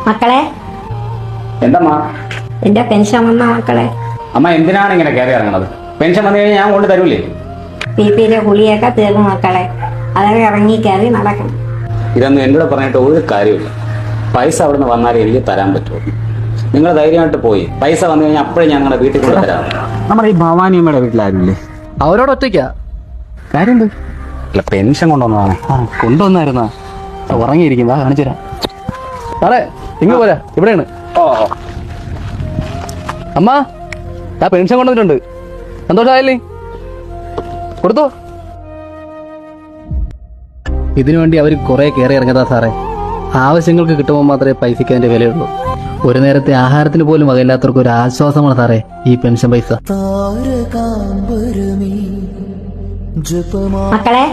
മക്കളെ, എന്തമ്മാ? എന്റെ പെൻഷൻ വന്ന മക്കളെ. അമ്മ എന്തിനാണ് ഇങ്ങനെ കയറി ഇറങ്ങണത്? പെൻഷൻ വന്നു കഴിഞ്ഞാൽ ഞാൻ കൊണ്ട് തരൂലേ? പിപിയുടെ ഗുളിയൊക്കെ തീർന്നു മക്കളെ. അതൊക്കെ ഇറങ്ങി കയറി നടക്കണം. ഇതൊന്നും എന്നോട് പറഞ്ഞിട്ട് ഒരു കാര്യമില്ല. പൈസ അവിടുന്ന് വന്നാലേ എനിക്ക് തരാൻ പറ്റുമോ? നിങ്ങൾ ധൈര്യമായിട്ട് പോയി പൈസ വന്നു കഴിഞ്ഞാൽ അപ്പോഴേ ഞാൻ നിങ്ങളുടെ വീട്ടിൽ കൊണ്ട് തരാം. നമ്മുടെ ഈ ഭവാനിയമ്മയുടെ വീട്ടിലാരുമില്ലേ? അവരോട് ഒറ്റയ്ക്കാ കാര്യം അല്ല, പെൻഷൻ കൊണ്ടുവന്നതാണ്. കൊണ്ടുവന്നായിരുന്നാ? ഉറങ്ങിയിരിക്കും, വാ കാണിച്ചു തരാം. സാറേ ഇങ്ങ് പോരാ, ഇവിടെയാണ്. അമ്മ, ഞാൻ പെൻഷൻ കൊണ്ടുവന്നിട്ടുണ്ട്. സന്തോഷമായില്ലേ? കൊടുത്തോ. ഇതിനു വേണ്ടി അവർ കുറെ കയറി ഇറങ്ങിയതാ സാറേ. ആവശ്യങ്ങൾക്ക് കിട്ടുമ്പോൾ മാത്രമേ പൈസയ്ക്ക് അതിന്റെ വിലയുള്ളൂ. ഒരു നേരത്തെ ആഹാരത്തിന് പോലും വകയില്ലാത്തവർക്ക് ഒരു ആശ്വാസമാണ് സാറേ ഈ പെൻഷൻ പൈസ. മക്കളെ,